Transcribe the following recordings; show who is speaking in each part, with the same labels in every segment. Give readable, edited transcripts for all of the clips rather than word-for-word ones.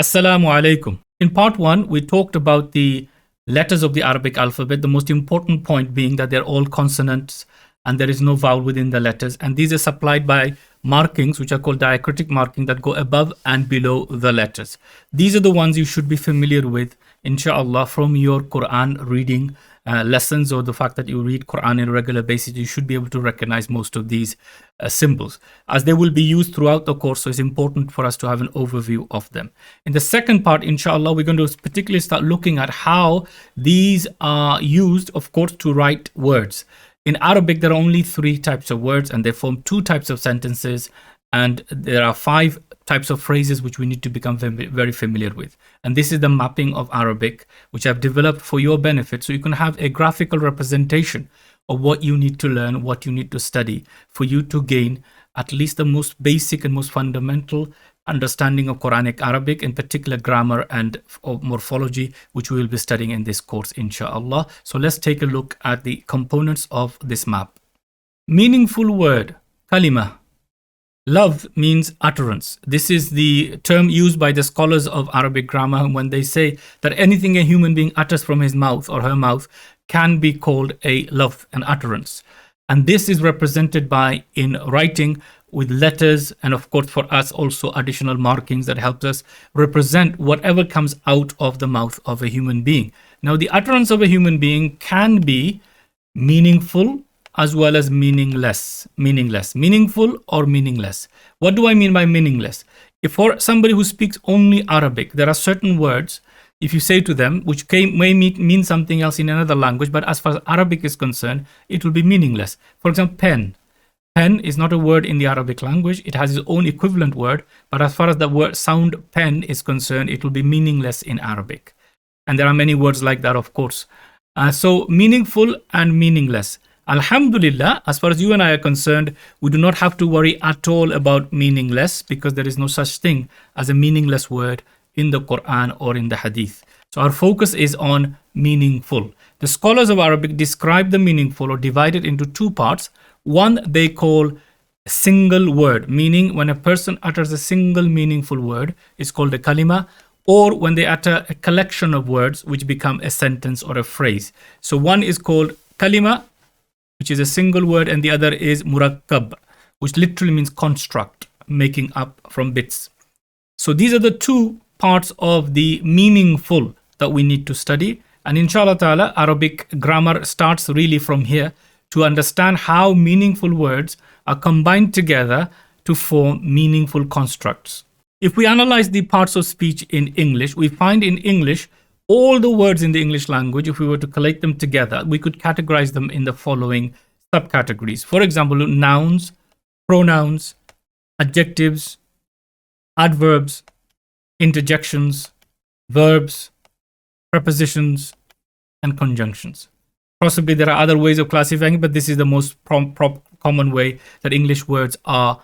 Speaker 1: Assalamu alaikum. In part one, we talked about the letters of the Arabic alphabet, the most important point being that they're all consonants and there is no vowel within the letters. And these are supplied by markings, which are called diacritic marking, that go above and below the letters. These are the ones you should be familiar with, inshallah, from your Quran reading lessons, or the fact that you read Quran on a regular basis. You should be able to recognize most of these symbols, as they will be used throughout the course. So it's important for us to have an overview of them. In the second part, inshallah, we're going to particularly start looking at how these are used, of course, to write words. In Arabic, there are only 3 types of words, and they form 2 types of sentences, and there are 5 types of phrases which we need to become very familiar with. And this is the mapping of Arabic, which I've developed for your benefit, so you can have a graphical representation of what you need to learn, what you need to study, for you to gain at least the most basic and most fundamental understanding of Quranic Arabic, in particular grammar and morphology, which we will be studying in this course, inshallah. So let's take a look at the components of this map. Meaningful word, Kalima. Love means utterance. This is the term used by the scholars of Arabic grammar when they say that anything a human being utters from his mouth or her mouth can be called a love, an utterance. And this is represented by, in writing, with letters, and of course for us also additional markings that helps us represent whatever comes out of the mouth of a human being. Now, the utterance of a human being can be meaningful as well as meaningless. Meaningful or meaningless. What do I mean by meaningless? If for somebody who speaks only Arabic, there are certain words, if you say to them, which may mean something else in another language, but as far as Arabic is concerned, it will be meaningless. For example, pen. Pen is not a word in the Arabic language. It has its own equivalent word, but as far as the word sound pen is concerned, it will be meaningless in Arabic. And there are many words like that, of course. So meaningful and meaningless. Alhamdulillah, as far as you and I are concerned, we do not have to worry at all about meaningless, because there is no such thing as a meaningless word in the Qur'an or in the Hadith. So our focus is on meaningful. The scholars of Arabic describe the meaningful or divide it into 2 parts. One they call single word, meaning when a person utters a single meaningful word, it's called a kalima, or when they utter a collection of words which become a sentence or a phrase. So one is called kalima, which is a single word, and the other is Murakkab, which literally means construct, making up from bits. So these are the 2 parts of the meaningful that we need to study. And inshallah ta'ala, Arabic grammar starts really from here to understand how meaningful words are combined together to form meaningful constructs. If we analyze the parts of speech in English, we find in English all the words in the English language, if we were to collect them together, we could categorize them in the following subcategories. For example, nouns, pronouns, adjectives, adverbs, interjections, verbs, prepositions, and conjunctions. Possibly there are other ways of classifying it, but this is the most common way that English words are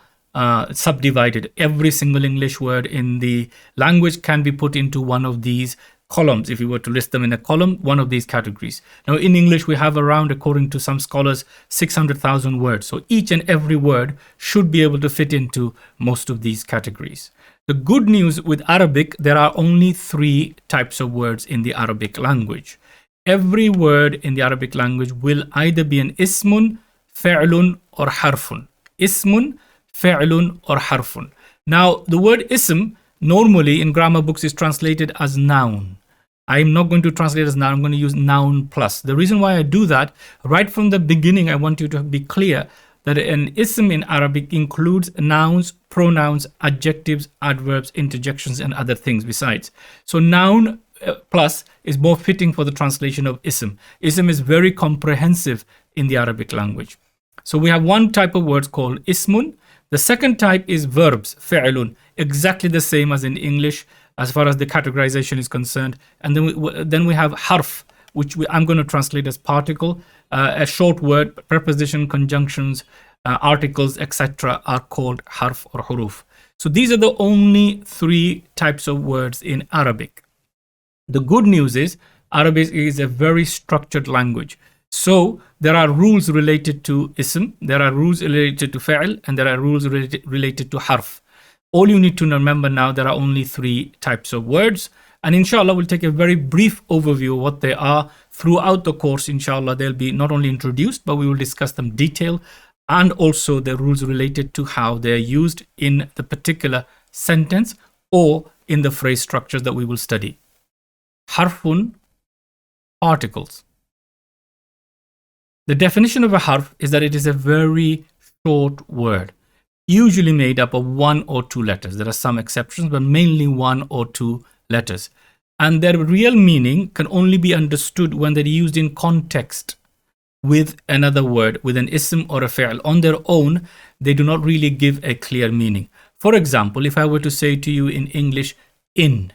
Speaker 1: subdivided. Every single English word in the language can be put into one of these columns. If you were to list them in a column, one of these categories. Now in English, we have around, according to some scholars, 600,000 words. So each and every word should be able to fit into most of these categories. The good news with Arabic, there are only 3 types of words in the Arabic language. Every word in the Arabic language will either be an ismun, fi'lun, or harfun. Ismun, fi'lun, or harfun. Now, the word ism normally in grammar books is translated as noun. I'm not going to translate as noun, I'm going to use noun plus. The reason why I do that, right from the beginning, I want you to be clear that an ism in Arabic includes nouns, pronouns, adjectives, adverbs, interjections, and other things besides. So noun plus is more fitting for the translation of ism. Ism is very comprehensive in the Arabic language. So we have one type of words called ismun. The second type is verbs, fi'lun, exactly the same as in English as far as the categorization is concerned. And then we have harf, which I'm going to translate as particle, a short word. Preposition, conjunctions, articles, etc. are called harf or huruf. So these are the only 3 types of words in Arabic. The good news is Arabic is a very structured language. So there are rules related to ism, there are rules related to fa'il, and there are rules related to harf. All you need to remember now, there are only 3 types of words. And inshallah, we'll take a very brief overview of what they are. Throughout the course, inshallah, they'll be not only introduced, but we will discuss them in detail, and also the rules related to how they're used in the particular sentence or in the phrase structures that we will study. Harfun, particles. The definition of a harf is that it is a very short word, usually made up of 1 or 2 letters. There are some exceptions, but mainly 1 or 2 letters. And their real meaning can only be understood when they're used in context with another word, with an ism or a fi'l. On their own, they do not really give a clear meaning. For example, if I were to say to you in English, in,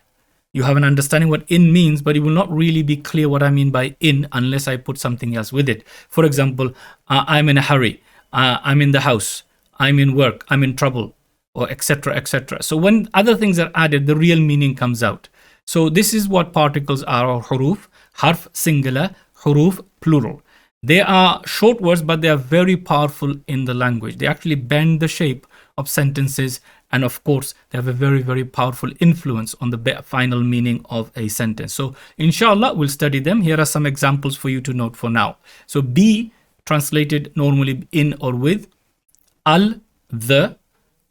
Speaker 1: you have an understanding what in means, but it will not really be clear what I mean by in unless I put something else with it. For example, I'm in a hurry, I'm in the house, I'm in work, I'm in trouble, or etc., etc. So when other things are added, the real meaning comes out. So this is what particles are, or huruf. Harf singular, huruf plural. They are short words, but they are very powerful in the language. They actually bend the shape of sentences, and of course they have a very, very powerful influence on the final meaning of a sentence. So inshallah, we'll study them. Here are some examples for you to note for now. So be, translated normally in or with, al, the,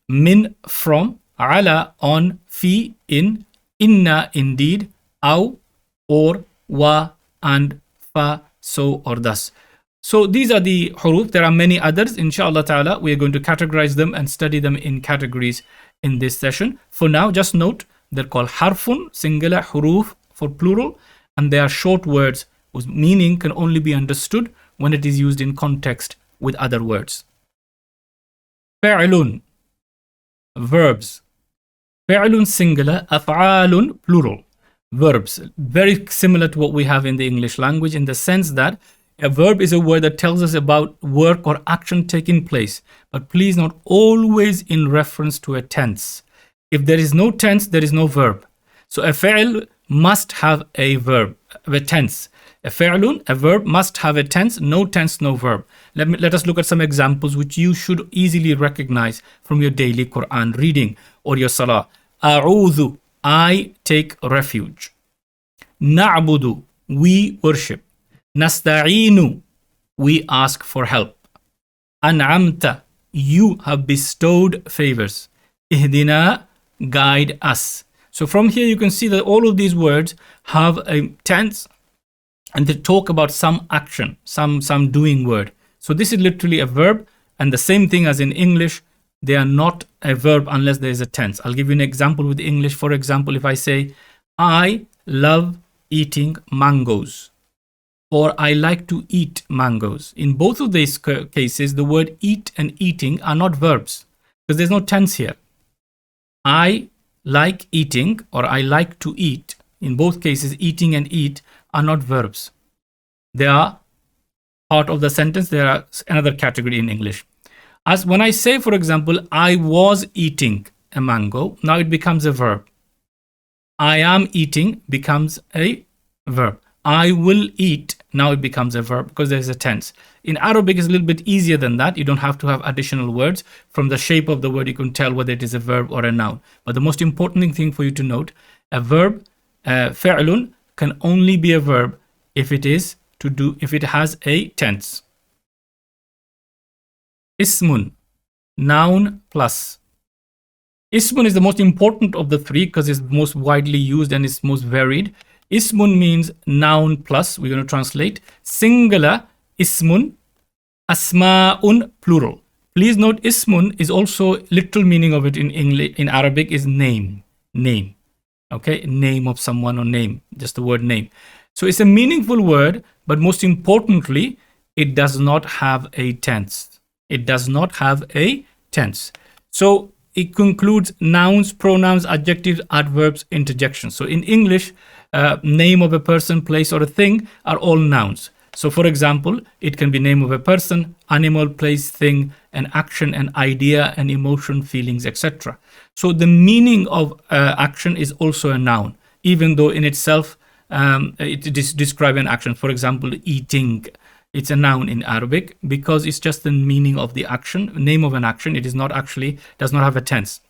Speaker 1: min, from, ala, on, fi, in, inna, indeed, aw, or, wa, and, fa, so, or thus. So these are the huruf. There are many others. Inshallah ta'ala, we are going to categorize them and study them in categories in this session. For now, just note, they're called harfun, singular, huruf for plural, and they are short words whose meaning can only be understood when it is used in context with other words. Fa'lun, verbs. Fa'lun singular, af'alun plural. Verbs, very similar to what we have in the English language, in the sense that a verb is a word that tells us about work or action taking place, but please not always in reference to a tense. If there is no tense, there is no verb. So a fa'l must have a verb, a tense. A fa'lun, a verb, must have a tense, no verb. Let us look at some examples which you should easily recognize from your daily Qur'an reading or your salah. A'udhu, I take refuge. Na'budu, we worship. Nasta'inu, we ask for help. An'amta, you have bestowed favors. Ihdina, guide us. So from here you can see that all of these words have a tense and they talk about some action, some doing word. So this is literally a verb, and the same thing as in English, they are not a verb unless there is a tense. I'll give you an example with English. For example, if I say, I love eating mangoes, or I like to eat mangoes. In both of these cases, the word eat and eating are not verbs because there's no tense here. I like eating or I like to eat. In both cases, eating and eat are not verbs. They are part of the sentence. They are another category in English. As when I say, for example, I was eating a mango, now it becomes a verb. I am eating becomes a verb. I will eat, now it becomes a verb because there's a tense. In Arabic, it's a little bit easier than that. You don't have to have additional words. From the shape of the word, you can tell whether it is a verb or a noun. But the most important thing for you to note, a verb, fa'lun, can only be a verb if it has a tense. Ismun, noun plus. Ismun is the most important of the 3 because it's most widely used and it's most varied. Ismun means noun plus. We're going to translate. Singular, ismun. Asma'un, plural. Please note, ismun is also literal meaning of it in English, in Arabic is name. Name. Okay, name of someone or name. Just the word name. So it's a meaningful word, but most importantly, it does not have a tense. It does not have a tense. So it concludes nouns, pronouns, adjectives, adverbs, interjections. So in English, name of a person, place, or a thing are all nouns. So for example, it can be name of a person, animal, place, thing, an action, an idea, an emotion, feelings, etc. So the meaning of action is also a noun, even though in itself it describes an action. For example, eating. It's a noun in Arabic because it's just the meaning of the action, name of an action. It is not actually, does not have a tense.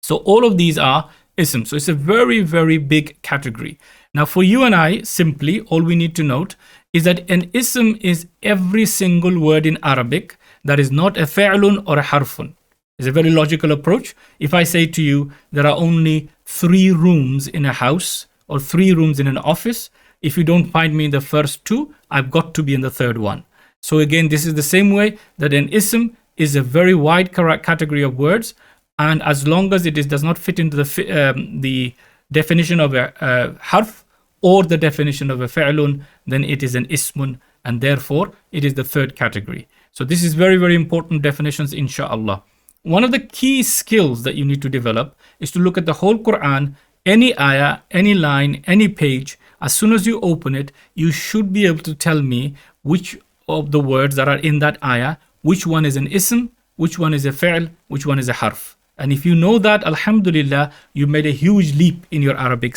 Speaker 1: So all of these are ism. So it's a very, very big category. Now for you and I, simply, all we need to note is that an ism is every single word in Arabic that is not a fa'lun or a harfun. It's a very logical approach. If I say to you, there are only 3 rooms in a house or 3 rooms in an office, if you don't find me in the first 2, I've got to be in the third one. So again, this is the same way that an ism is a very wide category of words, and as long as it does not fit into the definition of a harf or the definition of a fa'lun, then it is an ismun, and therefore it is the third category. So this is very, very important definitions, inshallah. One of the key skills that you need to develop is to look at the whole Quran, any ayah, any line, any page. As soon as you open it, you should be able to tell me which of the words that are in that ayah, which one is an ism, which one is a fi'l, which one is a harf. And if you know that, alhamdulillah, you made a huge leap in your Arabic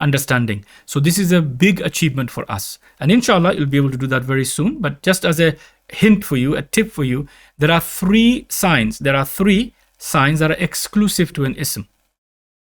Speaker 1: understanding. So this is a big achievement for us. And inshallah, you'll be able to do that very soon. But just as a hint for you, a tip for you, there are 3 signs. There are 3 signs that are exclusive to an ism.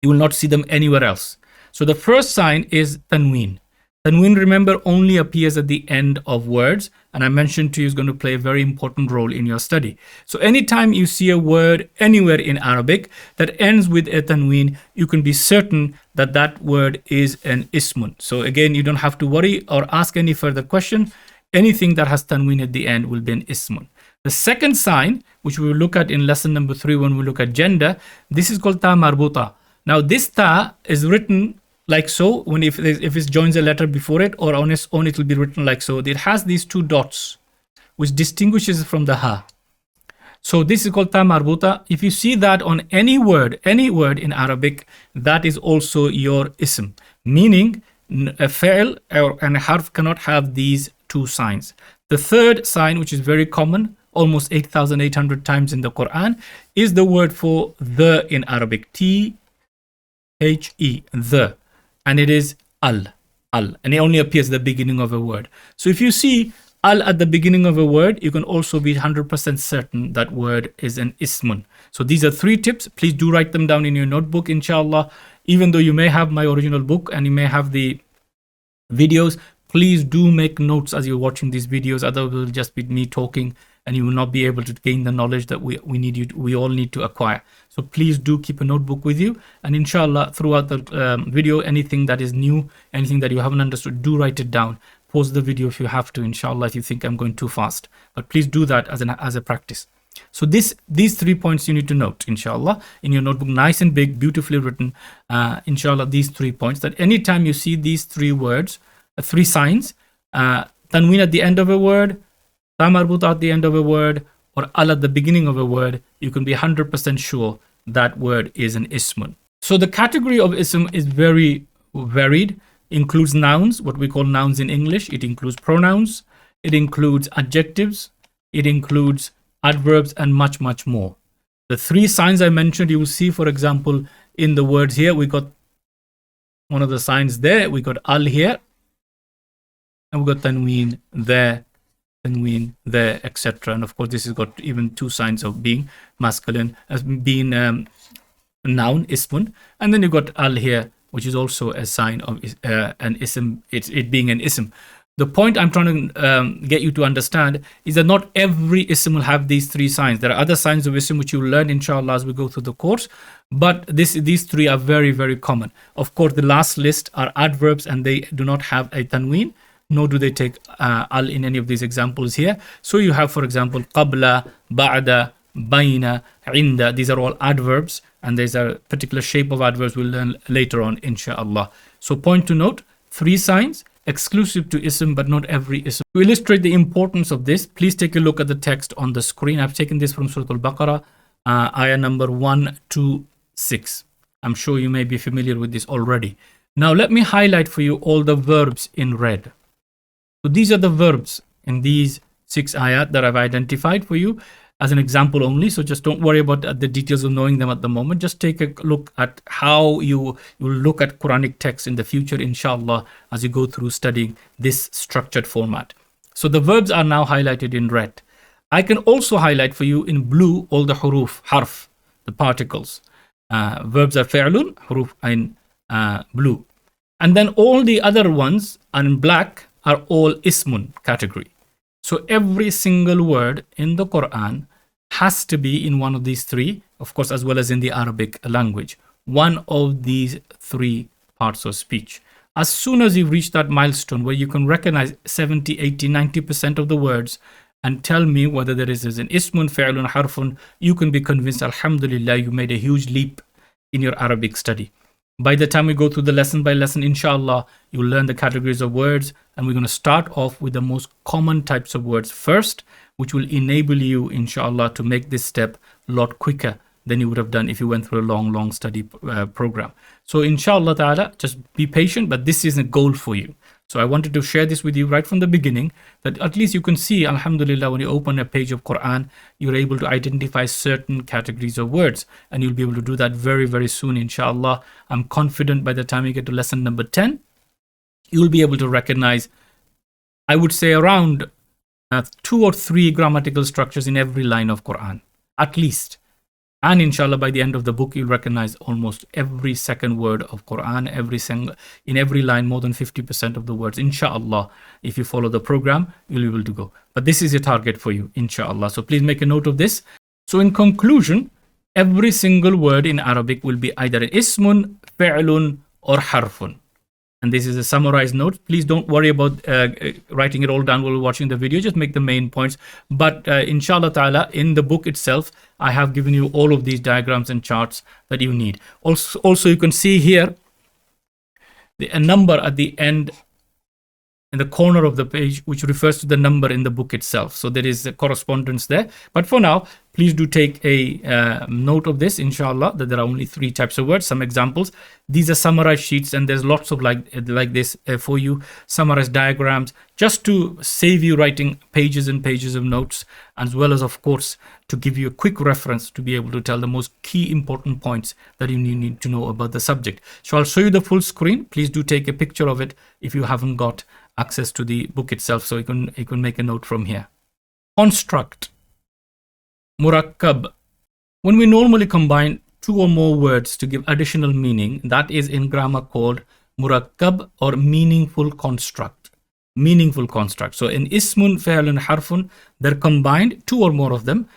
Speaker 1: You will not see them anywhere else. So the first sign is tanween. Tanween, remember, only appears at the end of words, and I mentioned to you is going to play a very important role in your study. So anytime you see a word anywhere in Arabic that ends with a tanween, you can be certain that that word is an ismun. So again, you don't have to worry or ask any further question. Anything that has tanween at the end will be an ismun. The second sign, which we will look at in lesson number 3 when we look at gender, this is called ta marbuta. Now this ta is written like so, when if it joins a letter before it, or on its own it will be written like so. It has these 2 dots which distinguishes it from the ha. So this is called ta marbuta. If you see that on any word in Arabic, that is also your ism, meaning a fa'il and a harf cannot have these 2 signs. The third sign, which is very common, almost 8,800 times in the Quran, is the word for the in Arabic, T-H-E, the. And it is al, and it only appears at the beginning of a word. So if you see al at the beginning of a word, you can also be 100% certain that word is an ismun. So these are 3 tips. Please do write them down in your notebook, inshallah. Even though you may have my original book and you may have the videos, please do make notes as you're watching these videos. Otherwise, it will just be me talking, and you will not be able to gain the knowledge that we all need to acquire. So please do keep a notebook with you, and inshallah, throughout the video, anything that is new, anything that you haven't understood, do write it down. Pause the video if you have to, inshallah, if you think I'm going too fast. But please do that as a practice. So these 3 points you need to note, inshallah, in your notebook, nice and big, beautifully written. Inshallah, these 3 points, that anytime you see these 3 words, 3 signs, tanween at the end of a word, ta marbuta at the end of a word, or al at the beginning of a word, you can be 100% sure that word is an ismun. So the category of ism is very varied. Includes nouns, what we call nouns in English. It includes pronouns. It includes adjectives. It includes adverbs and much, much more. The 3 signs I mentioned, you will see, for example, in the words here, we got one of the signs there. We got al here, and we got tanween there, etc. And of course, this has got even 2 signs of being masculine, as being a noun, ismun. And then you got al here, which is also a sign of an ism, it being an ism. The point I'm trying to get you to understand is that not every ism will have these 3 signs. There are other signs of ism which you will learn, inshallah, as we go through the course. But these 3 are very, very common. Of course, the last list are adverbs, and they do not have a tanween, nor do they take al in any of these examples here. So you have, for example, qabla, ba'da, bayna, inda. These are all adverbs, and there's a particular shape of adverbs we'll learn later on, inshallah. So point to note, 3 signs exclusive to ism, but not every ism. To illustrate the importance of this, please take a look at the text on the screen. I've taken this from Surah Al-Baqarah, ayah number 126. I'm sure you may be familiar with this already. Now let me highlight for you all the verbs in red. So these are the verbs in these 6 ayat that I've identified for you as an example only. So just don't worry about the details of knowing them at the moment. Just take a look at how you will look at Quranic texts in the future, inshallah, as you go through studying this structured format. So the verbs are now highlighted in red. I can also highlight for you in blue all the huruf, harf, the particles. verbs are fi'lun, huruf in blue. And then all the other ones are in black are all ismun category. So every single word in the Quran has to be in one of these three, of course, as well as in the Arabic language. One of these three parts of speech. As soon as you reach that milestone where you can recognize 70, 80, 90% of the words and tell me whether there is an ismun, fi'lun, harfun, you can be convinced, alhamdulillah, you made a huge leap in your Arabic study. By the time we go through the lesson by lesson, inshallah, you'll learn the categories of words, and we're going to start off with the most common types of words first, which will enable you, inshallah, to make this step a lot quicker than you would have done if you went through a long study program. So inshallah ta'ala, just be patient, but this is a goal for you. So I wanted to share this with you right from the beginning, that at least you can see, alhamdulillah, when you open a page of Quran, you're able to identify certain categories of words, and you'll be able to do that very soon, inshallah. I'm confident by the time you get to lesson number 10, you'll be able to recognize, I would say, around 2 or 3 grammatical structures in every line of Quran, at least. And inshallah, by the end of the book, you'll recognize almost every second word of Quran, in every line, more than 50% of the words. Inshallah, if you follow the program, you'll be able to go. But this is a target for you, inshallah. So please make a note of this. So in conclusion, every single word in Arabic will be either an ismun, fi'lun, or harfun. And this is a summarized note. Please don't worry about writing it all down while watching the video. Just make the main points. But inshallah ta'ala, in the book itself, I have given you all of these diagrams and charts that you need. Also you can see here a number at the end, in the corner of the page, which refers to the number in the book itself. So there is a correspondence there. But for now, please do take a note of this, inshallah, that there are only 3 types of words. Some examples. These are summarized sheets, and there's lots of like this for you, summarized diagrams, just to save you writing pages and pages of notes, as well as, of course, to give you a quick reference to be able to tell the most key important points that you need to know about the subject. So I'll show you the full screen. Please do take a picture of it if you haven't got access to the book itself, so you can make a note from here. Construct. Murakkab. When we normally combine 2 or more words to give additional meaning, that is in grammar called murakkab, or meaningful construct. Meaningful construct. So in ismun, fi'lun, harfun, they're combined, 2 or more of them,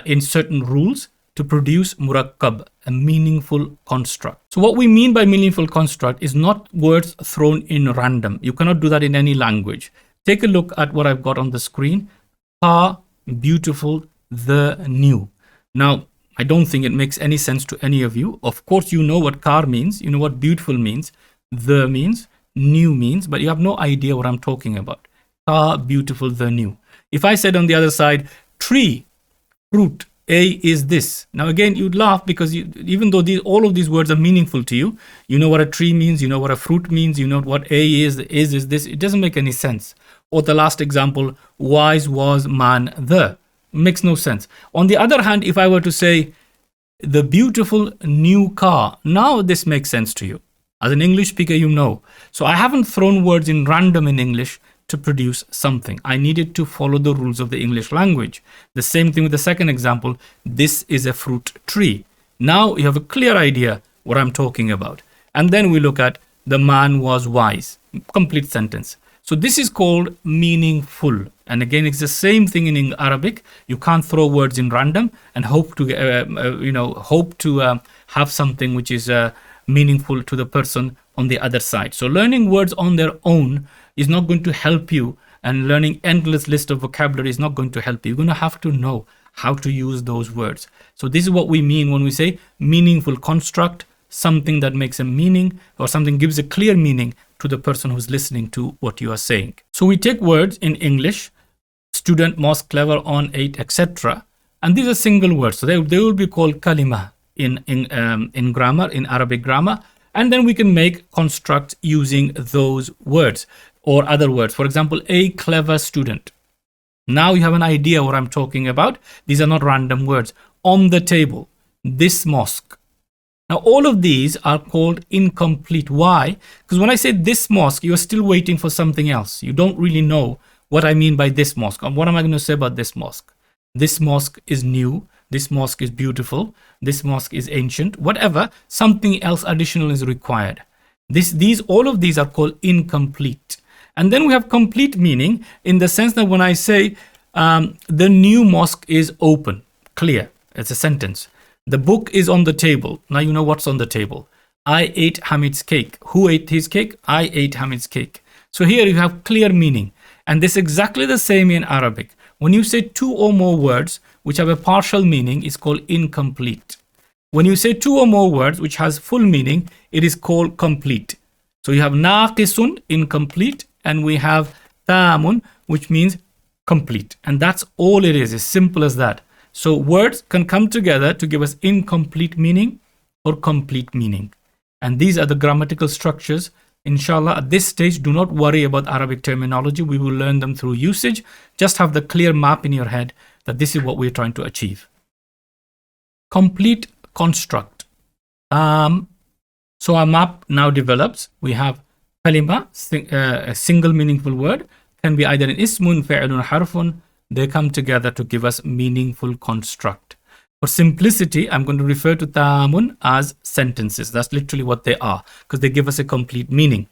Speaker 1: in certain rules to produce murakkab, a meaningful construct. So what we mean by meaningful construct is not words thrown in random. You cannot do that in any language. Take a look at what I've got on the screen. Car, beautiful, the new. Now, I don't think it makes any sense to any of you. Of course, you know what car means. You know what beautiful means. The means. New means. But you have no idea what I'm talking about. Car, beautiful, the new. If I said on the other side, tree, fruit, A is this. Now again, you'd laugh because even though all of these words are meaningful to you, you know what a tree means, you know what a fruit means, you know what A is this. It doesn't make any sense. Or the last example, wise was man the. Makes no sense. On the other hand, if I were to say the beautiful new car, now this makes sense to you. As an English speaker, you know. So I haven't thrown words in random in English to produce something. I needed to follow the rules of the English language. The same thing with the second example. This is a fruit tree. Now you have a clear idea what I'm talking about. And then we look at the man was wise. Complete sentence. So this is called meaningful. And again, it's the same thing in Arabic. You can't throw words in random and hope to have something which is meaningful to the person on the other side. So learning words on their own is not going to help you, and learning endless list of vocabulary is not going to help you. You're going to have to know how to use those words. So this is what we mean when we say meaningful construct, something that makes a meaning or something gives a clear meaning to the person who's listening to what you are saying. So we take words in English, student, mosque, clever, on, 8, etc. And these are single words. So they will be called kalima in grammar, in Arabic grammar. And then we can make constructs using those words or other words. For example, a clever student. Now you have an idea what I'm talking about. These are not random words. On the table, this mosque. Now all of these are called incomplete. Why? Because when I say this mosque, you're still waiting for something else. You don't really know what I mean by this mosque. What am I going to say about this mosque? This mosque is new. this mosque is beautiful, this mosque is ancient, whatever, something else additional is required. All of these are called incomplete. And then we have complete meaning in the sense that when I say the new mosque is open, clear, it's a sentence. The book is on the table. Now you know what's on the table. I ate Hamid's cake. Who ate his cake? I ate Hamid's cake. So here you have clear meaning. And this is exactly the same in Arabic. When you say two or more words which have a partial meaning, it's called incomplete. When you say two or more words which has full meaning, it is called complete. So you have naqisun, incomplete, and we have tamun, which means complete. And that's all it is. As simple as that. So words can come together to give us incomplete meaning or complete meaning. And these are the grammatical structures. Inshallah, at this stage, do not worry about Arabic terminology. We will learn them through usage. Just have the clear map in your head that this is what we're trying to achieve. Complete construct. So our map now develops. We have Kalima, a single meaningful word, can be either an ismun, fi'lun, harfun. They come together to give us meaningful construct. For simplicity, I'm going to refer to tamun as sentences. That's literally what they are, because they give us a complete meaning.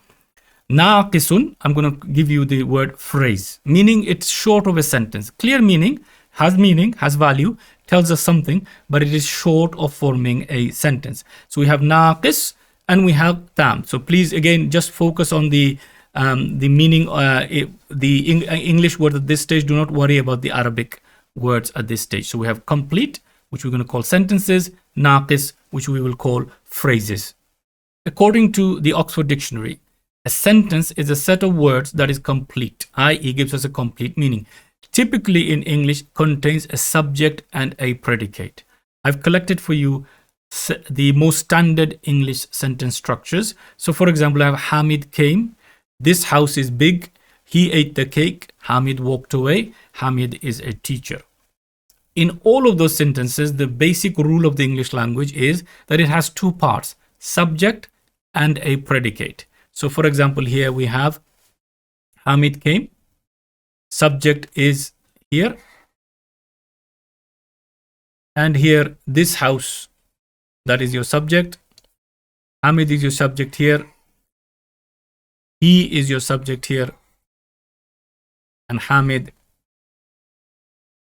Speaker 1: Naqisun, I'm going to give you the word phrase, meaning it's short of a sentence. Clear meaning, has value, tells us something, but it is short of forming a sentence. So we have naqis and we have tam. So please, again, just focus on the meaning, the English word at this stage. Do not worry about the Arabic words at this stage. So we have complete, which we're going to call sentences, naqis, which we will call phrases. According to the Oxford Dictionary, a sentence is a set of words that is complete, i.e. gives us a complete meaning. Typically in English, contains a subject and a predicate. I've collected for you the most standard English sentence structures. So for example, I have Hamid came. This house is big. He ate the cake. Hamid walked away. Hamid is a teacher. In all of those sentences, the basic rule of the English language is that it has two parts, subject and a predicate. So for example, here we have Hamid came. Subject is here. And here, this house, that is your subject. Hamid is your subject here. He is your subject here. And Hamid,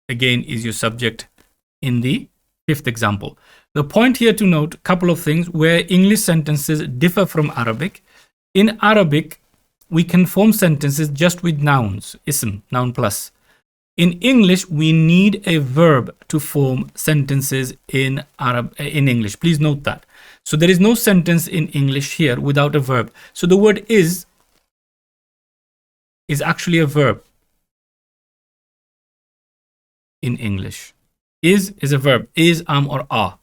Speaker 1: again, is your subject in the fifth example. The point here to note a couple of things where English sentences differ from Arabic. In Arabic, we can form sentences just with nouns, ism, noun plus. In English, we need a verb to form sentences in English. Please note that. So there is no sentence in English here without a verb. So the word is actually a verb in English. Is a verb. Is, or are.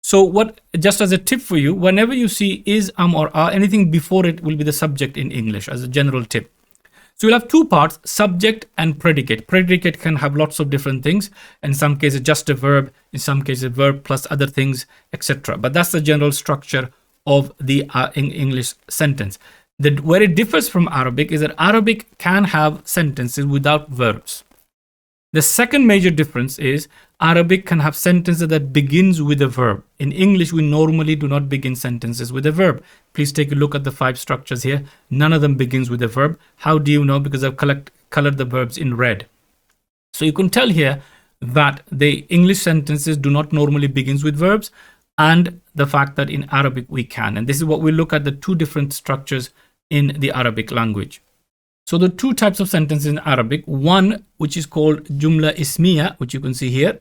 Speaker 1: So just as a tip for you, whenever you see is, or are, anything before it will be the subject in English as a general tip. So you'll have two parts, subject and predicate. Predicate can have lots of different things. In some cases, just a verb. In some cases, a verb plus other things, etc. But that's the general structure of the English sentence. Where it differs from Arabic is that Arabic can have sentences without verbs. The second major difference is Arabic can have sentences that begins with a verb. In English, we normally do not begin sentences with a verb. Please take a look at the 5 structures here. None of them begins with a verb. How do you know? Because I've colored the verbs in red. So you can tell here that the English sentences do not normally begins with verbs, and the fact that in Arabic we can. And this is what we look at, the 2 different structures in the Arabic language. So the 2 types of sentences in Arabic, one which is called Jumlah Ismiyya, which you can see here,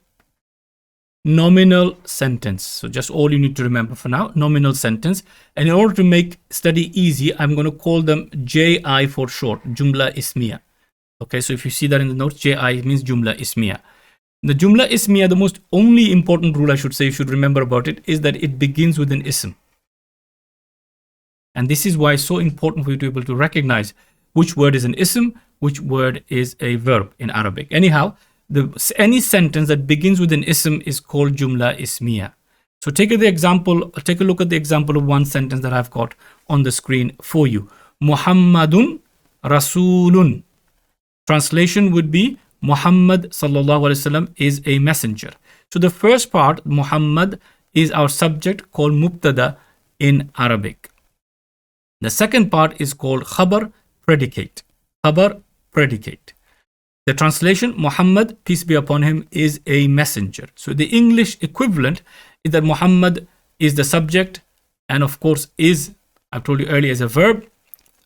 Speaker 1: nominal sentence. So just all you need to remember for now, nominal sentence. And in order to make study easy, I'm going to call them JI for short, Jumlah Ismiyya. Okay, so if you see that in the notes, JI means Jumlah Ismiyya. The Jumlah Ismiyya, the most only important rule I should say you should remember about it is that it begins with an ism. And this is why it's so important for you to be able to recognize which word is an ism, which word is a verb in Arabic. Anyhow, any sentence that begins with an ism is called Jumlah Ismiyya. So take a look at the example of one sentence that I've got on the screen for you. Muhammadun Rasulun. Translation would be Muhammad sallallahu alaihi wasallam is a messenger. So the first part, Muhammad, is our subject called mubtada in Arabic. The second part is called khabar, predicate. Khabar, predicate. The translation, Muhammad, peace be upon him, is a messenger. So the English equivalent is that Muhammad is the subject, and of course is, I've told you earlier, is a verb,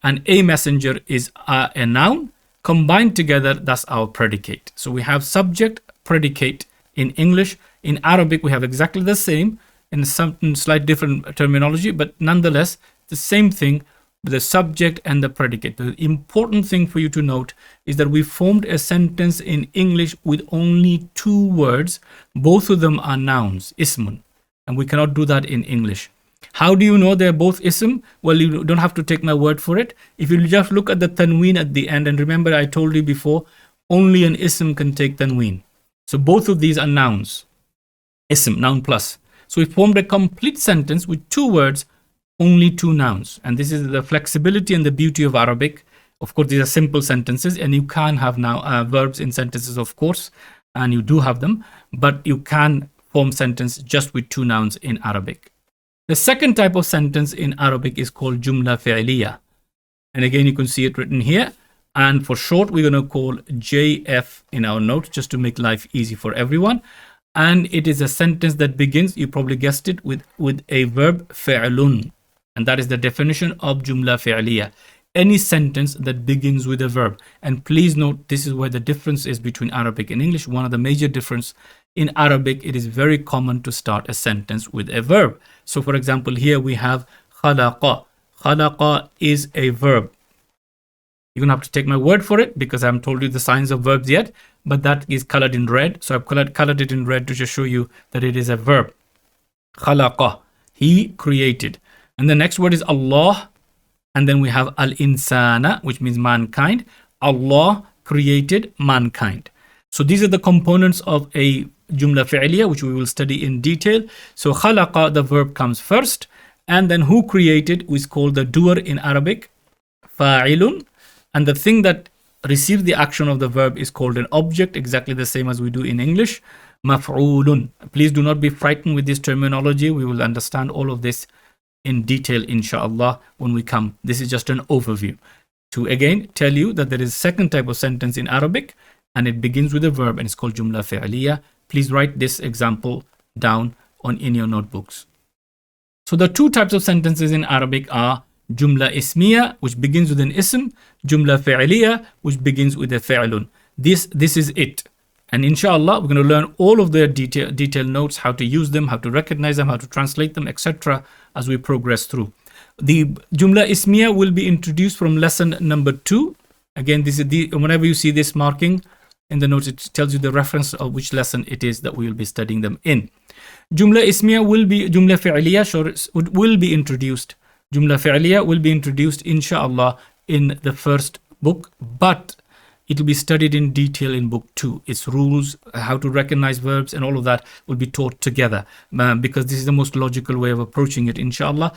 Speaker 1: and a messenger is a noun. Combined together, that's our predicate. So we have subject, predicate in English. In Arabic, we have exactly the same, in some slight different terminology, but nonetheless, the same thing, the subject and the predicate. The important thing for you to note is that we formed a sentence in English with only two words. Both of them are nouns, ismun, and we cannot do that in English. How do you know they're both ism? Well, you don't have to take my word for it. If you just look at the tanween at the end, and remember I told you before, only an ism can take tanween. So both of these are nouns, ism, noun plus. So we formed a complete sentence with two words, only two nouns. And this is the flexibility and the beauty of Arabic. Of course, these are simple sentences, and you can have now verbs in sentences, of course, and you do have them, but you can form sentence just with two nouns in Arabic. The second type of sentence in Arabic is called Jumlah fi'liyya. And again, you can see it written here. And for short, we're going to call JF in our notes just to make life easy for everyone. And it is a sentence that begins, you probably guessed it, with a verb fi'lun. And that is the definition of Jumlah fi'liyya. Any sentence that begins with a verb. And please note, this is where the difference is between Arabic and English. One of the major difference in Arabic, it is very common to start a sentence with a verb. So for example, here we have khalaqa. Khalaqa is a verb. You're going to have to take my word for it because I haven't told you the signs of verbs yet, but that is colored in red. So I've colored it in red to just show you that it is a verb. Khalaqa, he created. And the next word is Allah. And then we have al-insana, which means mankind. Allah created mankind. So these are the components of a Jumla fi'liyya, which we will study in detail. So khalaqa, the verb comes first. And then who created is called the doer in Arabic, fa'ilun. And the thing that receives the action of the verb is called an object, exactly the same as we do in English, maf'ulun. Please do not be frightened with this terminology. We will understand all of this in detail, inshallah, when we come. This is just an overview to again tell you that there is a second type of sentence in Arabic, and it begins with a verb, and it's called Jumla fi'liyya. Please write this example down in your notebooks. So the two types of sentences in Arabic are Jumla ismiyya, which begins with an ism, Jumla fi'liyya, which begins with a fi'lun. This is it. And inshallah, we're going to learn all of their detailed notes, how to use them, how to recognize them, how to translate them, etc. as we progress through. The Jumla ismiyya will be introduced from lesson number 2. Again, this is whenever you see this marking in the notes, it tells you the reference of which lesson it is that we will be studying them in. Jumla ismiyya Jumla fi'liyya will be introduced. Jumla fi'liyya will be introduced, inshallah, in the first book, but it will be studied in detail in book 2. Its rules, how to recognize verbs, and all of that will be taught together because this is the most logical way of approaching it, inshallah.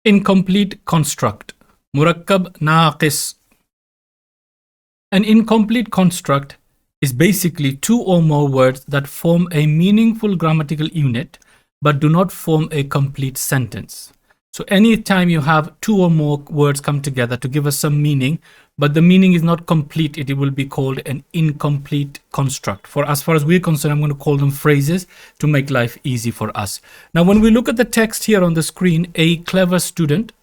Speaker 1: Incomplete construct. Murakkab naqis. An incomplete construct is basically two or more words that form a meaningful grammatical unit but do not form a complete sentence. So anytime you have two or more words come together to give us some meaning, but the meaning is not complete, it will be called an incomplete construct. As far as we're concerned, I'm going to call them phrases to make life easy for us. Now, when we look at the text here on the screen, a clever student,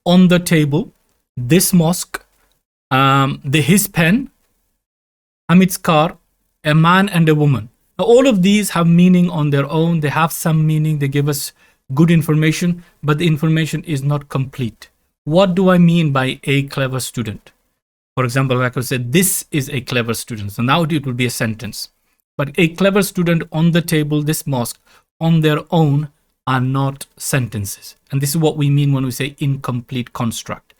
Speaker 1: on the table, this mosque, his pen, Hamid's car, a man and a woman. Now, all of these have meaning on their own. They have some meaning. They give us good information, but the information is not complete. What do I mean by a clever student? For example, like I said, this is a clever student. So now it will be a sentence. But a clever student, on the table, this mosque, on their own are not sentences. And this is what we mean when we say incomplete construct.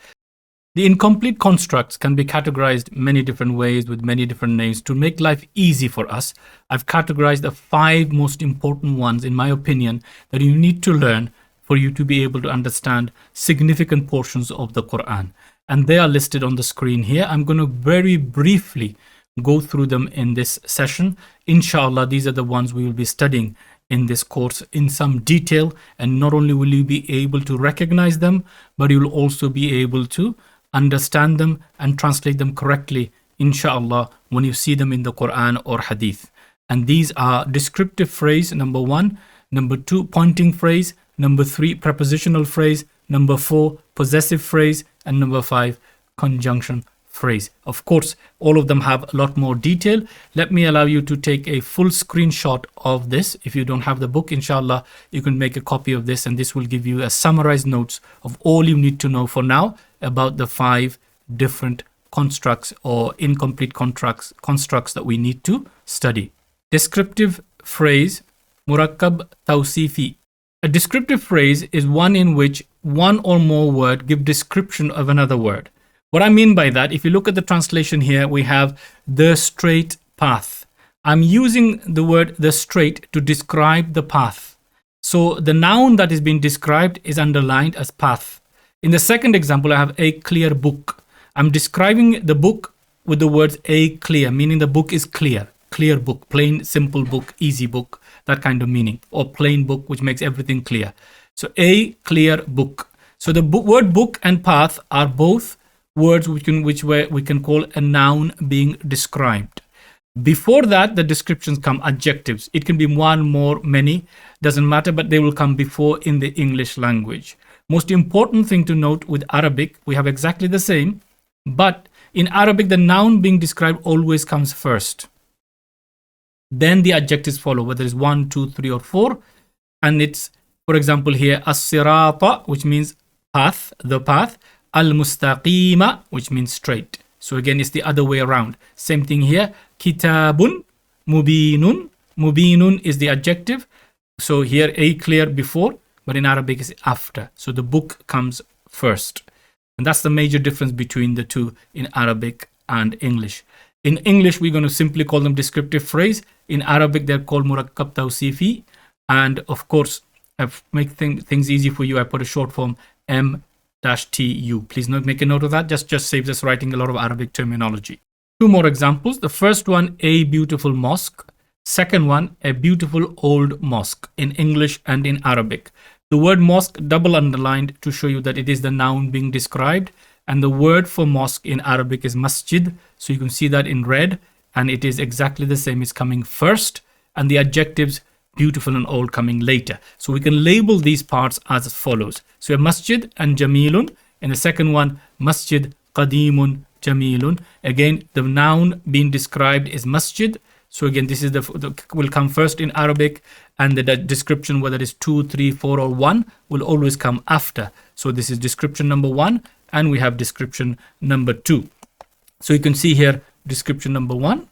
Speaker 1: The incomplete constructs can be categorized many different ways with many different names. To make life easy for us, I've categorized the 5 most important ones, in my opinion, that you need to learn for you to be able to understand significant portions of the Qur'an. And they are listed on the screen here. I'm going to very briefly go through them in this session. Inshallah, these are the ones we will be studying in this course in some detail, and not only will you be able to recognize them, but you will also be able to understand them and translate them correctly, inshallah, when you see them in the Quran or Hadith. And these are descriptive phrase, number 1, number 2, pointing phrase, number 3, prepositional phrase, number 4, possessive phrase, and number 5, conjunction phrase. Of course, all of them have a lot more detail. Let me allow you to take a full screenshot of this. If you don't have the book, inshallah, you can make a copy of this, and this will give you a summarized notes of all you need to know for now about the 5 different constructs or incomplete constructs that we need to study. Descriptive phrase, Murakkab tawsifi. A descriptive phrase is one in which one or more word give description of another word. What I mean by that, if you look at the translation here, we have the straight path. I'm using the word the straight to describe the path. So the noun that is being described is underlined as path. In the second example, I have a clear book. I'm describing the book with the words a clear, meaning the book is clear. Clear book, plain, simple book, easy book, that kind of meaning. Or plain book, which makes everything clear. So a clear book. So the word book and path are both words we can call a noun being described. Before that, the descriptions come adjectives. It can be one, more, many, doesn't matter, but they will come before in the English language. Most important thing to note with Arabic, we have exactly the same, but in Arabic, the noun being described always comes first. Then the adjectives follow, whether it's 1, 2, 3, or 4. And it's, for example, here, as-sirata, which means path, the path. Al-mustaqima, which means straight. So again, it's the other way around. Same thing here. Kitabun, mubinun. Mubinun is the adjective. So here, a clear before, but in Arabic is after. So the book comes first. And that's the major difference between the two in Arabic and English. In English, we're going to simply call them descriptive phrase. In Arabic, they're called Murakkab tawsifi. And of course, I've made things easy for you. I put a short form M-TU. Please make a note of that. Just saves us writing a lot of Arabic terminology. 2 more examples. The first one, a beautiful mosque. Second one, a beautiful old mosque in English and in Arabic. The word mosque double underlined to show you that it is the noun being described. And the word for mosque in Arabic is masjid. So you can see that in red. And it is exactly the same. It's coming first. And the adjectives beautiful and old coming later. So we can label these parts as follows. So a masjid and jamilun. And the second one, masjid qadimun jamilun. Again, the noun being described is masjid. So again, this is will come first in Arabic, and the description, whether it's 2, 3, 4, or 1, will always come after. So this is description number 1, and we have description number 2. So you can see here description number 1,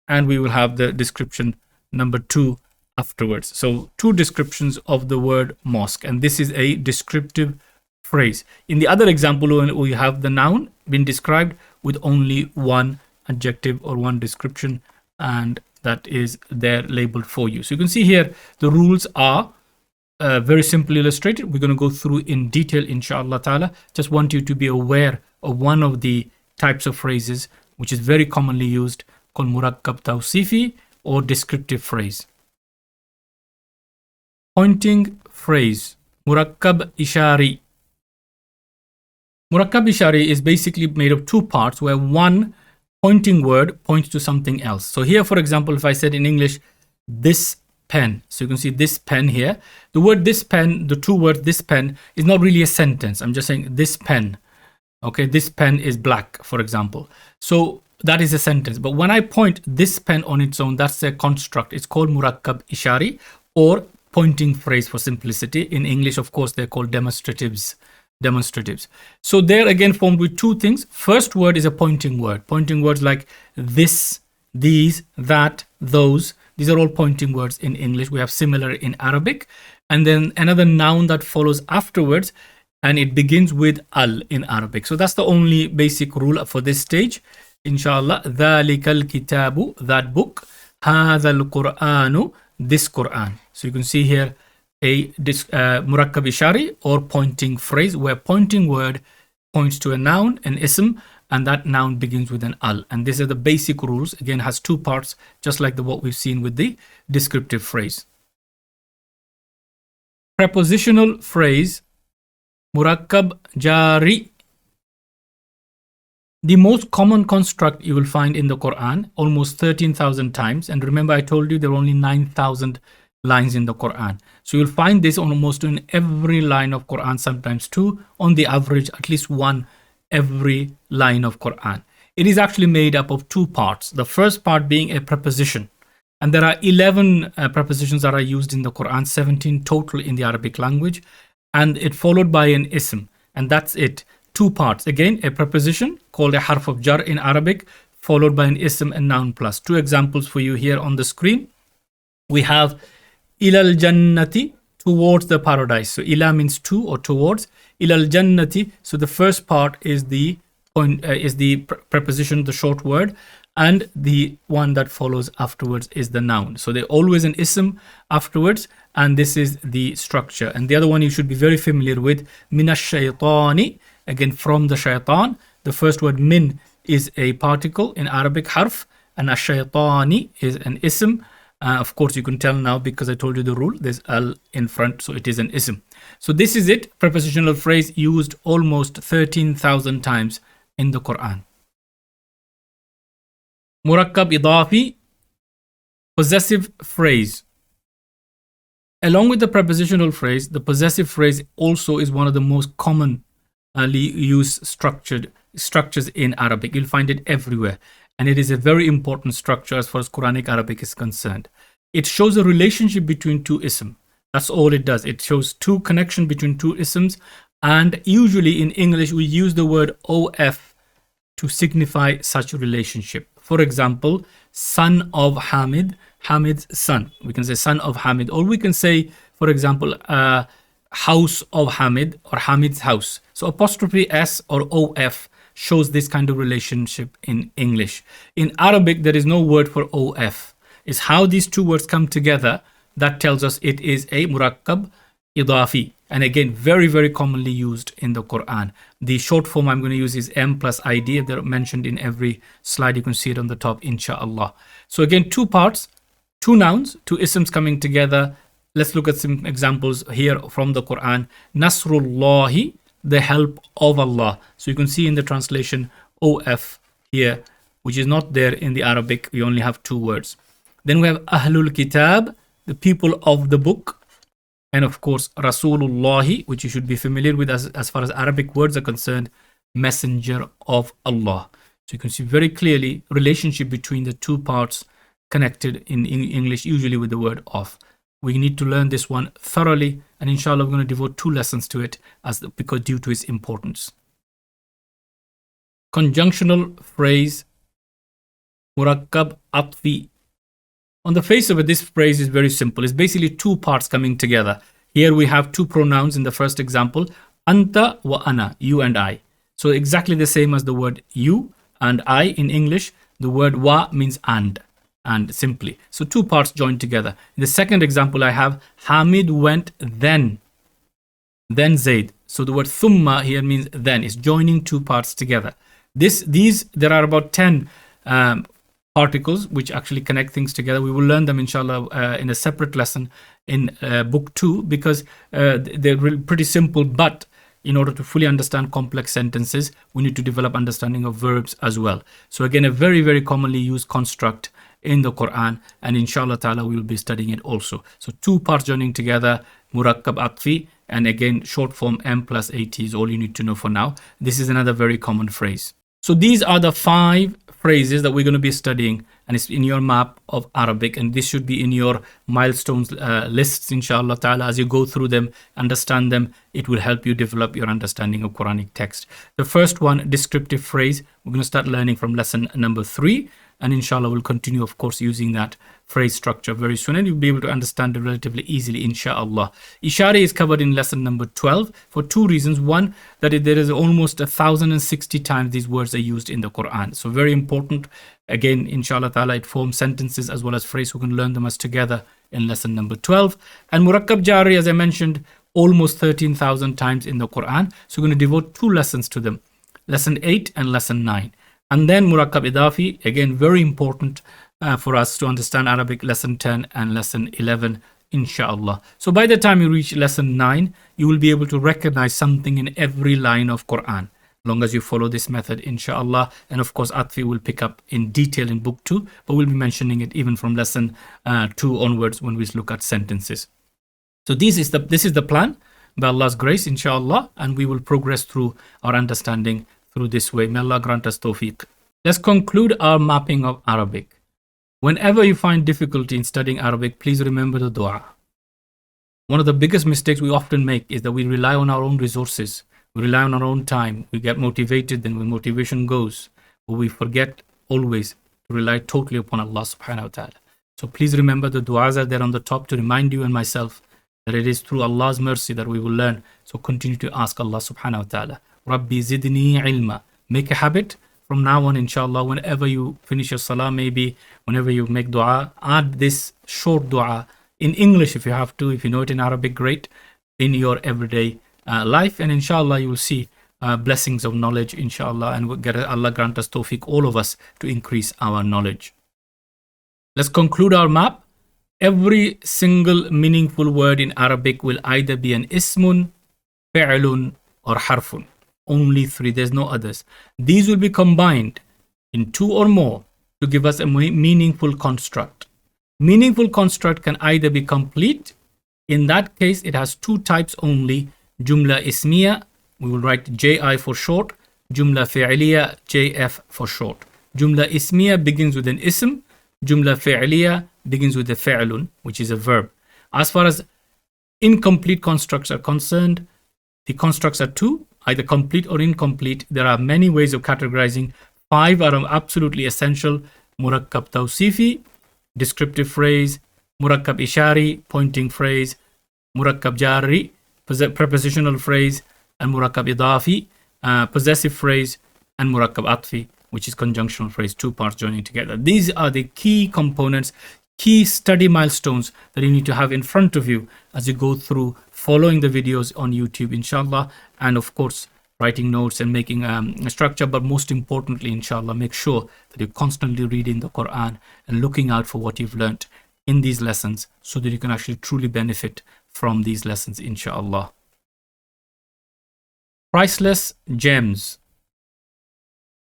Speaker 1: and we will have the description number 2 afterwards. So 2 descriptions of the word mosque, and this is a descriptive phrase. In the other example, we have the noun being described with only 1 adjective or 1 description, and that is there labeled for you. So you can see here the rules are very simply illustrated. We're going to go through in detail, inshallah ta'ala. Just want you to be aware of one of the types of phrases which is very commonly used, called Murakkab tawsifi or descriptive phrase. Pointing phrase, Murakkab ishari. Murakkab ishari is basically made of 2 parts, where one pointing word points to something else. So here, for example, if I said in English, this pen. So you can see this pen here. The word this pen, the 2 words this pen, is not really a sentence. I'm just saying this pen. Okay, this pen is black, for example. So that is a sentence. But when I point this pen on its own, that's a construct. It's called Murakkab ishari or pointing phrase for simplicity. In English, of course, they're called demonstratives. So they're again formed with 2 things. First word is a pointing word. Pointing words like this, these, that, those. These are all pointing words in English. We have similar in Arabic. And then another noun that follows afterwards, and it begins with al in Arabic. So that's the only basic rule for this stage. Inshallah, ذَلِكَ الْكِتَابُ, that book, هَذَا الْقُرْآنُ, this Qur'an. So you can see here a Murakkab ishari or pointing phrase, where pointing word points to a noun, an ism, and that noun begins with an al. And these are the basic rules. Again, has two parts, just like what we've seen with the descriptive phrase. Prepositional phrase, Murakkab jari. The most common construct you will find in the Qur'an, almost 13,000 times. And remember, I told you there are only 9,000 lines in the Qur'an. So you'll find this almost in every line of Qur'an, sometimes two, on the average, at least one every line of Qur'an. It is actually made up of two parts. The first part being a preposition. And there are 11 prepositions that are used in the Qur'an, 17 total in the Arabic language. And it followed by an ism. And that's it. Two parts. Again, a preposition called a harf of jar in Arabic, followed by an ism and noun plus. Two examples for you here on the screen. We have ilal jannati, towards the paradise. So ila means to or towards. Ilal jannati. So the first part is the preposition, the short word, and the one that follows afterwards is the noun. So there's always an ism afterwards, and this is the structure. And the other one you should be very familiar with, minash shaytani. Again, from the shaitan. The first word min is a particle in Arabic, harf, and ash-shaytani is an ism. Of course, you can tell now because I told you the rule. There's al in front, so it is an ism. So this is it. Prepositional phrase used almost 13,000 times in the Quran. Murakkab idafi, possessive phrase. Along with the prepositional phrase, the possessive phrase also is one of the most common used structures in Arabic. You'll find it everywhere, and it is a very important structure as far as Quranic Arabic is concerned. It shows a relationship between two isms. That's all it does. It shows two connection between two isms, and usually in English we use the word of to signify such a relationship. For example, son of Hamid, Hamid's son. We can say son of Hamid, or we can say, for example, house of Hamid or Hamid's house. So apostrophe S or OF shows this kind of relationship in English. In Arabic, there is no word for OF. It's how these two words come together that tells us it is a murakkab idafi. And again, very, very commonly used in the Quran. The short form I'm going to use is M plus ID. They're mentioned in every slide. You can see it on the top, inshallah. So again, two parts, two nouns, two isms coming together. Let's look at some examples here from the Quran. Nasrullahi, the help of Allah. So you can see in the translation OF here, which is not there in the Arabic. We only have two words. Then we have Ahlul Kitab, the people of the book. And of course, Rasulullahi, which you should be familiar with as far as Arabic words are concerned, messenger of Allah. So you can see very clearly relationship between the two parts connected in English, usually with the word of. We need to learn this one thoroughly, and inshallah we're going to devote 2 lessons to it because due to its importance. Conjunctional phrase, Murakkab atfi. On the face of it, this phrase is very simple. It's basically two parts coming together. Here we have two pronouns in the first example, anta wa ana, you and I. So exactly the same as the word you and I in English. The word wa means and simply. So two parts joined together. In the second example I have, Hamid went then Zaid. So the word thumma here means then. It's joining two parts together. There are about 10 particles which actually connect things together. We will learn them inshallah in a separate lesson in book 2 because they're really pretty simple, but in order to fully understand complex sentences, we need to develop understanding of verbs as well. So again, a very, very commonly used construct in the Quran, and inshallah ta'ala we will be studying it also. So two parts joining together, murakkab atfi, and again short form M plus AT is all you need to know for now. This is another very common phrase. So these are the 5 phrases that we're going to be studying, and it's in your map of Arabic, and this should be in your milestones lists inshallah ta'ala. As you go through them, understand them, it will help you develop your understanding of Quranic text. The first one, descriptive phrase, we're going to start learning from lesson number 3, and inshallah we'll continue of course using that phrase structure very soon, and you'll be able to understand it relatively easily inshallah. Ishara is covered in lesson number 12 for 2 reasons. One, that there is almost 1,060 times these words are used in the Quran, so very important. Again, inshallah ta'ala, it forms sentences as well as phrase. We can learn them as together in lesson number 12. And murakkab jari, as I mentioned, almost 13,000 times in the Qur'an. So we're going to devote 2 lessons to them, lesson 8 and lesson 9. And then Murakkab Idafi, again, very important for us to understand Arabic, lesson 10 and lesson 11, inshallah. So by the time you reach lesson 9, you will be able to recognize something in every line of Qur'an, long as you follow this method, inshallah. And of course, Atfi will pick up in detail in book 2, but we'll be mentioning it even from lesson 2 onwards when we look at sentences. So this is the plan, by Allah's grace, inshallah, and we will progress through our understanding through this way. May Allah grant us tawfiq. Let's conclude our mapping of Arabic. Whenever you find difficulty in studying Arabic, please remember the dua. One of the biggest mistakes we often make is that we rely on our own resources. We rely on our own time. We get motivated, then when motivation goes, but we forget always to rely totally upon Allah subhanahu wa ta'ala. So please remember the du'as are there on the top to remind you and myself that it is through Allah's mercy that we will learn. So continue to ask Allah subhanahu wa ta'ala. Rabbi zidni ilma. Make a habit from now on, inshallah, whenever you finish your salah, maybe whenever you make dua, add this short dua in English if you have to. If you know it in Arabic, great, in your everyday life, and inshallah you will see blessings of knowledge, inshallah, and we'll get Allah grant us tawfiq, all of us, to increase our knowledge. Let's conclude our map. Every single meaningful word in Arabic will either be an ismun, fi'lun, or harfun. Only 3, there's no others. These will be combined in 2 or more to give us a meaningful construct. Meaningful construct can either be complete. In that case, it has 2 types only. Jumla ismiyya, we will write JI for short. Jumla fi'liyya, JF for short. Jumla ismiyya begins with an ism. Jumla fi'liyya begins with a fi'lun, which is a verb. As far as incomplete constructs are concerned, the constructs are 2, either complete or incomplete. There are many ways of categorizing. 5 are absolutely essential. Murakkab tawsifi, descriptive phrase. Murakkab ishari, pointing phrase. Murakkab jari, prepositional phrase. And Murakkab idafi, possessive phrase. And Murakkab atfi, which is conjunctional phrase, 2 parts joining together. These are the key components, key study milestones that you need to have in front of you as you go through following the videos on YouTube, inshallah, and of course writing notes and making a structure. But most importantly, inshallah, make sure that you're constantly reading the Quran and looking out for what you've learnt in these lessons so that you can actually truly benefit from these lessons, inshallah. Priceless gems.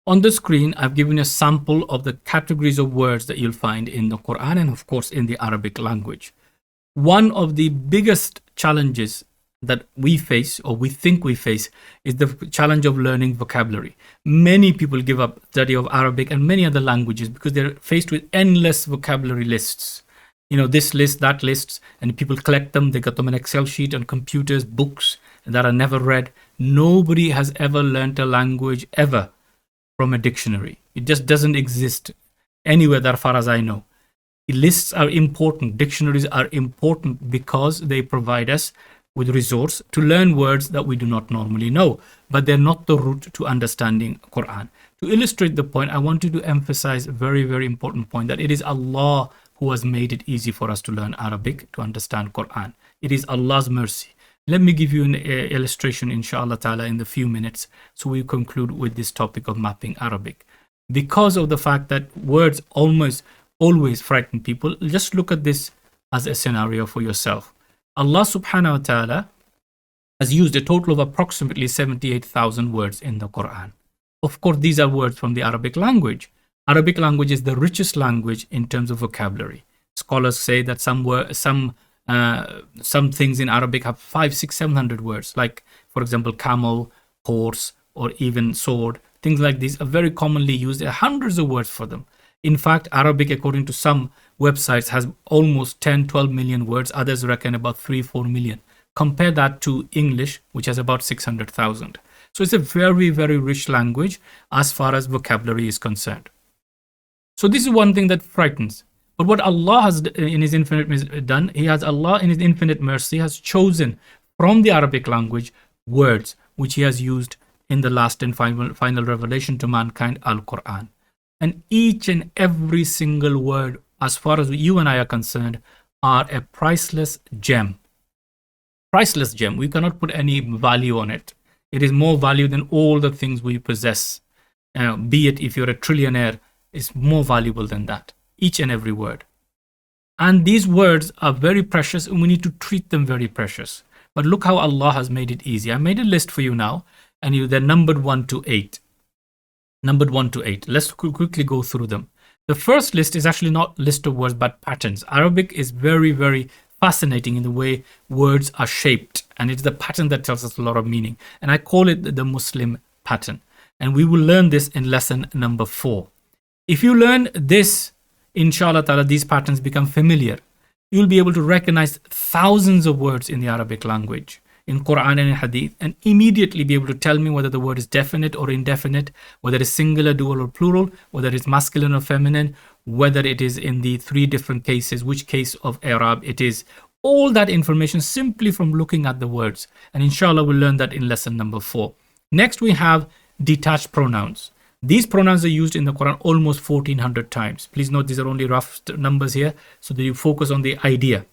Speaker 1: On the screen, I've given you a sample of the categories of words that you'll find in the Quran and of course in the Arabic language. One of the biggest challenges that we face, or we think we face, is the challenge of learning vocabulary. Many people give up study of Arabic and many other languages because they're faced with endless vocabulary lists. You know, this list, that lists, and people collect them. They got them in Excel sheet on computers, books that are never read. Nobody has ever learnt a language ever from a dictionary. It just doesn't exist anywhere that far as I know. Lists are important. Dictionaries are important because they provide us with resource to learn words that we do not normally know, but they're not the route to understanding Quran. To illustrate the point, I wanted to emphasize a very, very important point, that it is Allah who has made it easy for us to learn Arabic, to understand Quran. It is Allah's mercy. Let me give you an illustration, inshallah ta'ala, in the few minutes, so we conclude with this topic of mapping Arabic. Because of the fact that words almost always frighten people, just look at this as a scenario for yourself. Allah subhanahu wa ta'ala has used a total of approximately 78,000 words in the Quran. Of course, these are words from the Arabic language. Arabic language is the richest language in terms of vocabulary. Scholars say that some things in Arabic have 500, 600, 700 words, like, for example, camel, horse, or even sword. Things like these are very commonly used. There are hundreds of words for them. In fact, Arabic, according to some websites, has almost 10, 12 million words. Others reckon about 3, 4 million. Compare that to English, which has about 600,000. So it's a very, very rich language as far as vocabulary is concerned. So this is one thing that frightens. But what Allah has in His infinite done, Allah in His infinite mercy has chosen from the Arabic language words which He has used in the last and final revelation to mankind, Al-Qur'an. And each and every single word, as far as you and I are concerned, are a priceless gem. priceless gem. We cannot put any value on it. It is more value than all the things we possess. Be it if you're a trillionaire, it's more valuable than that. Each and every word. And these words are very precious, and we need to treat them very precious. But look how Allah has made it easy. I made a list for you now, and they're numbered 1 to 8. Numbered 1 to 8. Let's quickly go through them. The first list is actually not list of words, but patterns. Arabic is very, very fascinating in the way words are shaped, and it's the pattern that tells us a lot of meaning. And I call it the Muslim pattern. And we will learn this in lesson number 4. If you learn this, inshallah ta'ala, these patterns become familiar. You'll be able to recognize thousands of words in the Arabic language, in Qur'an and in Hadith, and immediately be able to tell me whether the word is definite or indefinite, whether it is singular, dual or plural, whether it is masculine or feminine, whether it is in the 3 different cases, which case of Arab it is. All that information simply from looking at the words. And inshallah we'll learn that in lesson number 4. Next we have detached pronouns. These pronouns are used in the Quran almost 1400 times. Please note these are only rough numbers here, so that you focus on the idea.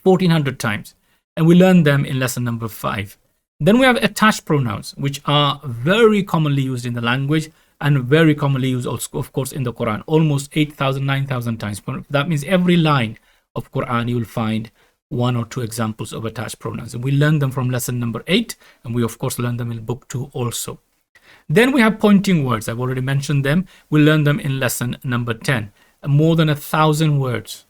Speaker 1: 1400 times. And we learn them in lesson number 5. Then we have attached pronouns, which are very commonly used in the language and very commonly used also, of course, in the Quran. Almost 8,000, 9,000 times. That means every line of Quran you will find 1 or 2 examples of attached pronouns. And we learn them from lesson number 8, and we of course learn them in book 2 also. Then we have pointing words. I've already mentioned them. We'll learn them in lesson number 10. More than 1,000 words.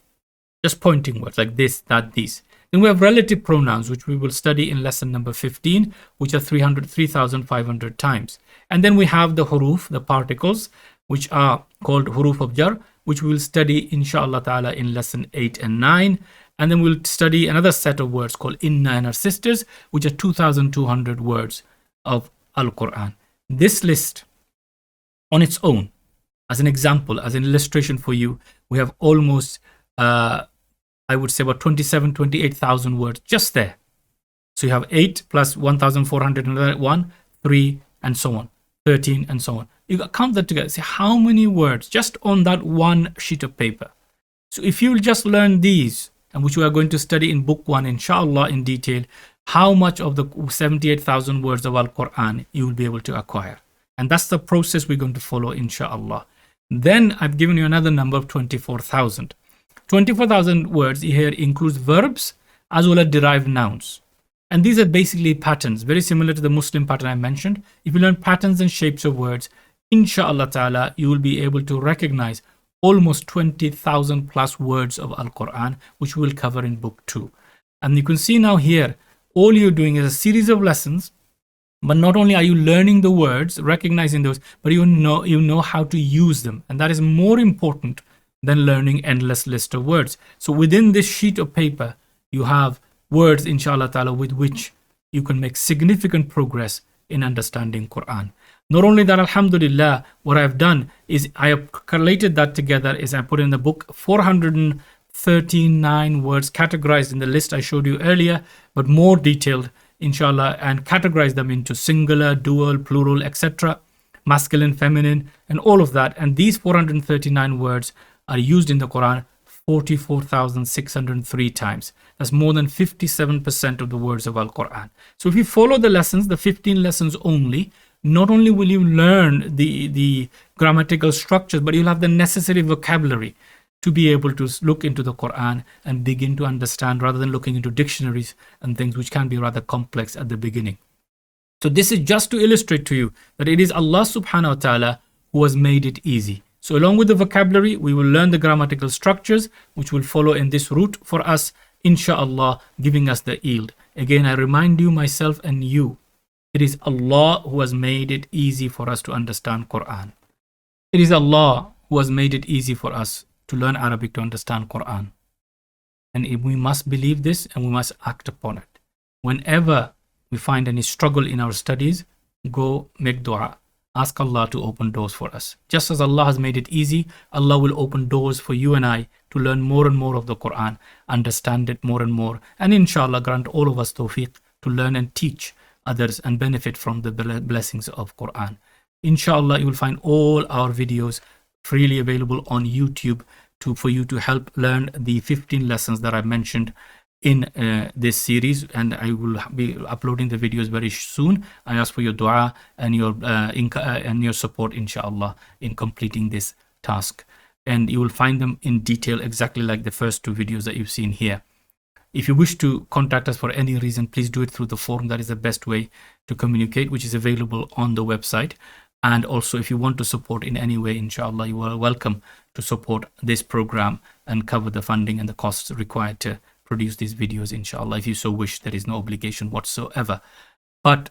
Speaker 1: Just pointing words like this, that, these. Then we have relative pronouns, which we will study in lesson number 15, which are 3,500 times. And then we have the huruf, the particles, which are called huruf of jar, which we will study inshallah ta'ala in lesson 8 and 9. And then we'll study another set of words called inna and our sisters, which are 2,200 words of Al-Quran. This list on its own, as an example, as an illustration for you, we have almost, I would say about 28,000 words just there. So you have 8 plus 1,401, 3, and so on, 13, and so on. You count that together. See how many words just on that one sheet of paper. So if you just learn these, and which we are going to study in book 1, inshallah, in detail, how much of the 78,000 words of Al-Quran you will be able to acquire. And that's the process we're going to follow, inshallah. Then I've given you another number of 24,000. 24,000 words here includes verbs as well as derived nouns. And these are basically patterns, very similar to the Muslim pattern I mentioned. If you learn patterns and shapes of words, inshallah ta'ala, you will be able to recognize almost 20,000 plus words of Al-Quran, which we will cover in book 2. And you can see now here, all you're doing is a series of lessons, but not only are you learning the words, recognizing those, but you know how to use them. And that is more important than learning endless list of words. So within this sheet of paper, you have words, inshallah ta'ala, with which you can make significant progress in understanding Quran. Not only that, alhamdulillah, what I've done is I have collated that together, is I put in the book 439 words categorized in the list I showed you earlier, but more detailed, inshallah, and categorize them into singular, dual, plural, etc., masculine, feminine, and all of that. And these 439 words are used in the Quran 44,603 times. That's more than 57% of the words of Al-Quran. So if you follow the lessons, the 15 lessons only, not only will you learn the grammatical structures, but you'll have the necessary vocabulary to be able to look into the Quran and begin to understand, rather than looking into dictionaries and things which can be rather complex at the beginning. So this is just to illustrate to you that it is Allah subhanahu wa ta'ala who has made it easy. So along with the vocabulary, we will learn the grammatical structures, which will follow in this route for us, inshallah, giving us the yield. Again, I remind you, myself and you, it is Allah who has made it easy for us to understand Quran. It is Allah who has made it easy for us to learn Arabic, to understand Quran. And we must believe this, and we must act upon it. Whenever we find any struggle in our studies, go make dua. Ask Allah to open doors for us. Just as Allah has made it easy, Allah will open doors for you and I to learn more and more of the Quran, understand it more and more, and inshallah grant all of us tawfiq to learn and teach others and benefit from the blessings of Quran. Inshallah, you will find all our videos freely available on YouTube for you to help learn the 15 lessons that I mentioned in this series, and I will be uploading the videos very soon. I ask for your dua and your support, inshallah, in completing this task. And you will find them in detail, exactly like the first two videos that you've seen here. If you wish to contact us for any reason, please do it through the forum. That is the best way to communicate, which is available on the website. And also, if you want to support in any way, inshallah, you are welcome to support this program and cover the funding and the costs required to produce these videos, inshallah. If you so wish, there is no obligation whatsoever. But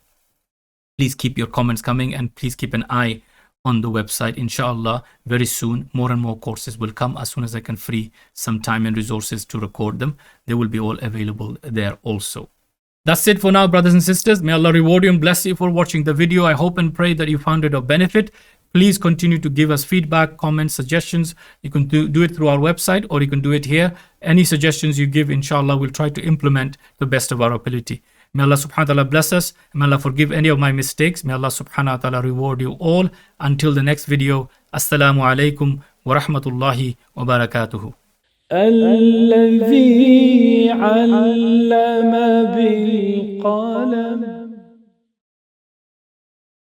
Speaker 1: please keep your comments coming, and please keep an eye on the website. Inshallah, very soon more and more courses will come. As soon as I can free some time and resources to record them, they will be all available there also. That's it for now, brothers and sisters. May Allah reward you and bless you for watching the video. I hope and pray that you found it of benefit. Please continue to give us feedback, comments, suggestions. You can do it through our website, or you can do it here. Any suggestions you give, inshallah, we'll try to implement to the best of our ability. May Allah subhanahu wa ta'ala bless us. May Allah forgive any of my mistakes. May Allah subhanahu wa ta'ala reward you all. Until the next video, Assalamu alaikum wa rahmatullahi wa barakatuhu.
Speaker 2: الذي علم بالقلم